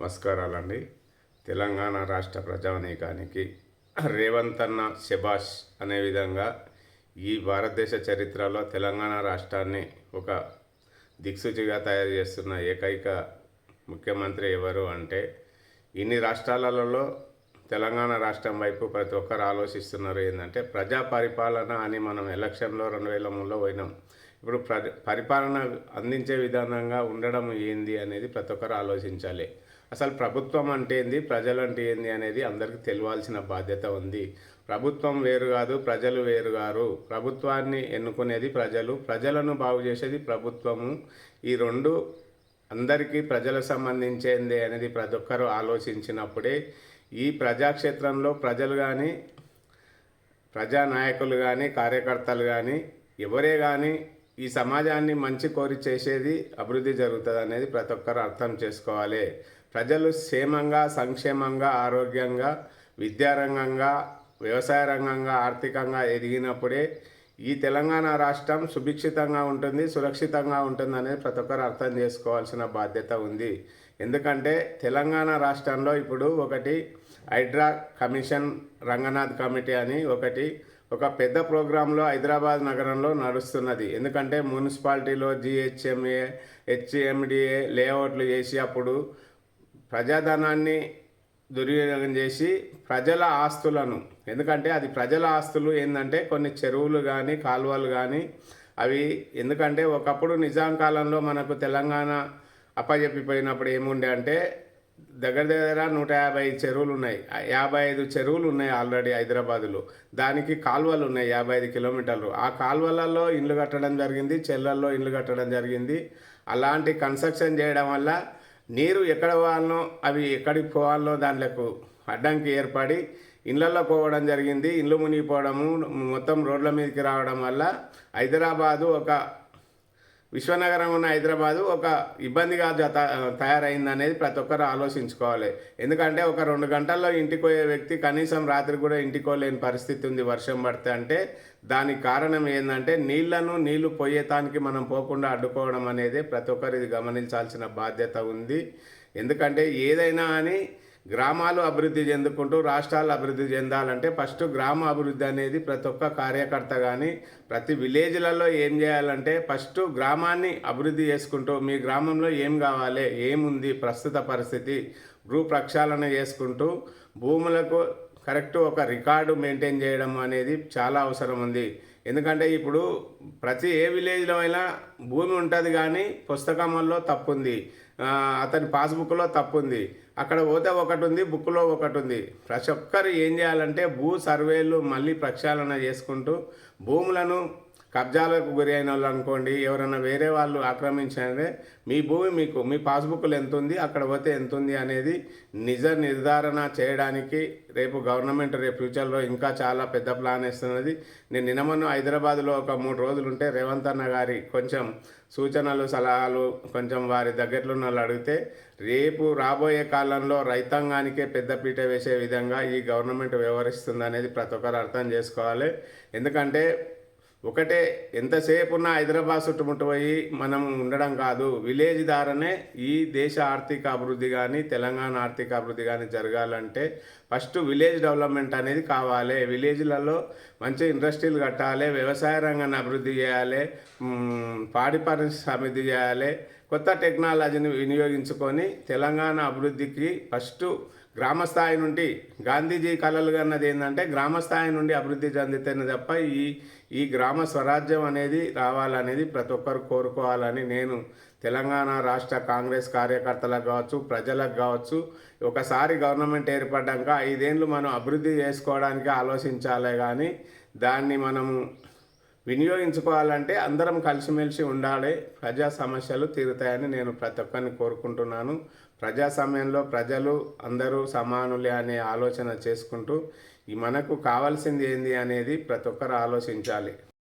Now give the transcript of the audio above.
నమస్కారాలండి. తెలంగాణ రాష్ట్ర ప్రజానీకానికి రేవంత్ అన్న శభాష్ అనే విధంగా ఈ భారతదేశ చరిత్రలో తెలంగాణ రాష్ట్రాన్ని ఒక దిక్సూచిగా తయారు చేస్తున్న ఏకైక ముఖ్యమంత్రి ఎవరు అంటే, ఇన్ని రాష్ట్రాలలో తెలంగాణ రాష్ట్రం వైపు ప్రతి ఒక్కరు ఆలోచిస్తున్నారు. ఏంటంటే ప్రజా పరిపాలన అని మనం ఎలక్షన్లో 2003లో పోయినాం. ఇప్పుడు పరిపాలన అందించే విధానంగా ఉండడం ఏంది అనేది ప్రతి ఒక్కరు ఆలోచించాలి. అసలు ప్రభుత్వం అంటే ఏంది, ప్రజలు అంటే ఏంది అనేది అందరికీ తెలియాల్సిన బాధ్యత ఉంది. ప్రభుత్వం వేరు కాదు, ప్రజలు వేరు కాదు. ప్రభుత్వాన్ని ఎన్నుకునేది ప్రజలు, ప్రజలను బాగు చేసేది ప్రభుత్వము. ఈ రెండు అందరికీ ప్రజలకు సంబంధించింది అనేది ప్రతి ఒక్కరు ఆలోచించినప్పుడే ఈ ప్రజాక్షేత్రంలో ప్రజలు కానీ, ప్రజానాయకులు కానీ, కార్యకర్తలు కానీ, ఎవరే కానీ ఈ సమాజాన్ని మంచి కోరి చేసేది అభివృద్ధి జరుగుతుంది అనేది ప్రతి ఒక్కరు అర్థం చేసుకోవాలి. ప్రజలు క్షేమంగా, సంక్షేమంగా, ఆరోగ్యంగా, విద్యారంగంగా, వ్యవసాయ రంగంగా, ఆర్థికంగా ఎదిగినప్పుడే ఈ తెలంగాణ రాష్ట్రం సుభిక్షితంగా ఉంటుంది, సురక్షితంగా ఉంటుంది అనేది ప్రతి ఒక్కరు అర్థం చేసుకోవాల్సిన బాధ్యత ఉంది. ఎందుకంటే తెలంగాణ రాష్ట్రంలో ఇప్పుడు ఒకటి హైడ్రా కమిషన్, రంగనాథ్ కమిటీ అని ఒక పెద్ద ప్రోగ్రాంలో హైదరాబాద్ నగరంలో నడుస్తున్నది. ఎందుకంటే మున్సిపాలిటీలో జిహెచ్ఎంఏ, హెచ్ఎండిఏ లేఅవుట్లు చేసి అప్పుడు ప్రజాధనాన్ని దుర్వినియోగం చేసి ప్రజల ఆస్తులను, ఎందుకంటే అది ప్రజల ఆస్తులు ఏంటంటే కొన్ని చెరువులు కానీ, కాలువలు కానీ అవి, ఎందుకంటే ఒకప్పుడు నిజాం కాలంలో మనకు తెలంగాణ అప్పచెప్పిపోయినప్పుడు ఏముండే అంటే దగ్గర 150 చెరువులు ఉన్నాయి, 55 చెరువులు ఉన్నాయి ఆల్రెడీ హైదరాబాదులో. దానికి కాలువలు ఉన్నాయి 55 కిలోమీటర్లు. ఆ కాలువలలో ఇండ్లు కట్టడం జరిగింది, చెర్లల్లో ఇండ్లు కట్టడం జరిగింది. అలాంటి కన్స్ట్రక్షన్ చేయడం వల్ల నీరు ఎక్కడ పోవాలనో అవి ఎక్కడికి పోవాలనో దాంట్లకు అడ్డంకి ఏర్పడి ఇళ్లలో పోవడం జరిగింది. ఇండ్లు మునిగిపోవడము, మొత్తం రోడ్ల మీదకి రావడం వల్ల హైదరాబాదు ఒక విశ్వనగరం ఉన్న హైదరాబాదు ఒక ఇబ్బందిగా తయారైంది అనేది ప్రతి ఒక్కరు ఆలోచించుకోవాలి. ఎందుకంటే ఒక 2 గంటల్లో ఇంటికి పోయే వ్యక్తి కనీసం రాత్రి కూడా ఇంటికి పోలేని పరిస్థితి ఉంది వర్షం పడితే. అంటే దానికి కారణం ఏంటంటే నీళ్లు పోయేతానికి మనం పోకుండా అడ్డుకోవడం అనేది ప్రతి ఒక్కరు ఇది గమనించాల్సిన బాధ్యత ఉంది. ఎందుకంటే ఏదైనా అని గ్రామాలు అభివృద్ధి చెందుకుంటూ రాష్ట్రాలు అభివృద్ధి చెందాలంటే ఫస్ట్ గ్రామ అభివృద్ధి అనేది ప్రతి ఒక్క కార్యకర్త కానీ ప్రతి విలేజ్లలో ఏం చేయాలంటే ఫస్ట్ గ్రామాన్ని అభివృద్ధి చేసుకుంటూ మీ గ్రామంలో ఏం కావాలి, ఏముంది ప్రస్తుత పరిస్థితి, భూ ప్రక్షాళన చేసుకుంటూ భూములకు కరెక్ట్ ఒక రికార్డు మెయింటైన్ చేయడం అనేది చాలా అవసరం ఉంది. ఎందుకంటే ఇప్పుడు ప్రతి ఏ విలేజ్లో అయినా భూమి ఉంటుంది కానీ పుస్తకంలో తప్పు ఉంది, అతని పాస్బుక్లో తప్పు ఉంది, అక్కడ పోతే ఒకటి ఉంది, బుక్లో ఒకటి ఉంది. ప్రతి ఒక్కరు ఏం చేయాలంటే భూ సర్వేలు మళ్ళీ ప్రక్షాళన చేసుకుంటూ భూములను కబ్జాలకు గురి అయిన వాళ్ళు అనుకోండి, ఎవరైనా వేరే వాళ్ళు ఆక్రమించారే మీ భూమి మీకు మీ పాస్బుక్లు ఎంత ఉంది, అక్కడ పోతే ఎంత ఉంది అనేది నిజ నిర్ధారణ చేయడానికి రేపు గవర్నమెంట్ ఫ్యూచర్లో ఇంకా చాలా పెద్ద ప్లాన్ వేస్తున్నది. నేను నిన్న హైదరాబాద్లో ఒక 3 రోజులు ఉంటే రేవంత్ అన్న గారి కొంచెం సూచనలు, సలహాలు కొంచెం వారి దగ్గరలో ఉన్న వాళ్ళు అడిగితే రేపు రాబోయే కాలంలో రైతాంగానికే పెద్దపీట వేసే విధంగా ఈ గవర్నమెంట్ వ్యవహరిస్తుంది అనేది ప్రతి ఒక్కరు అర్థం చేసుకోవాలి. ఎందుకంటే ఒకటే ఎంతసేపు ఉన్న హైదరాబాద్ చుట్టుముట్టుపోయి మనం ఉండడం కాదు, విలేజ్ ద్వారానే ఈ దేశ ఆర్థిక అభివృద్ధి కానీ తెలంగాణ ఆర్థిక అభివృద్ధి కానీ జరగాలంటే ఫస్ట్ విలేజ్ డెవలప్మెంట్ అనేది కావాలి. విలేజ్లలో మంచి ఇండస్ట్రీలు కట్టాలి, వ్యవసాయ రంగాన్ని అభివృద్ధి చేయాలి, పాడి పరిశ్రమ అభివృద్ధి చేయాలి, కొత్త టెక్నాలజీని వినియోగించుకొని తెలంగాణ అభివృద్ధికి ఫస్ట్ గ్రామస్థాయి నుండి గాంధీజీ కలలు అన్నది ఏంటంటే గ్రామస్థాయి నుండి అభివృద్ధి చెందితేనే తప్ప ఈ గ్రామ స్వరాజ్యం అనేది రావాలనేది ప్రతి ఒక్కరు కోరుకోవాలని నేను తెలంగాణ రాష్ట్ర కాంగ్రెస్ కార్యకర్తలకు కావచ్చు, ప్రజలకు కావచ్చు, ఒకసారి గవర్నమెంట్ ఏర్పడ్డాక 5 ఏళ్ళు మనం అభివృద్ధి చేసుకోవడానికి ఆలోచించాలే కానీ దాన్ని మనము వినియోగించుకోవాలంటే అందరం కలిసిమెలిసి ఉండాలి. ప్రజా సమస్యలు తీరుతాయని నేను ప్రతి ఒక్కరిని కోరుకుంటున్నాను. ప్రజాస్వామ్యంలో ప్రజలు అందరూ సమానులే అనే ఆలోచన చేసుకుంటూ మనకు కావాల్సింది ఏంది అనేది ప్రతి ఒక్కరు ఆలోచించాలి.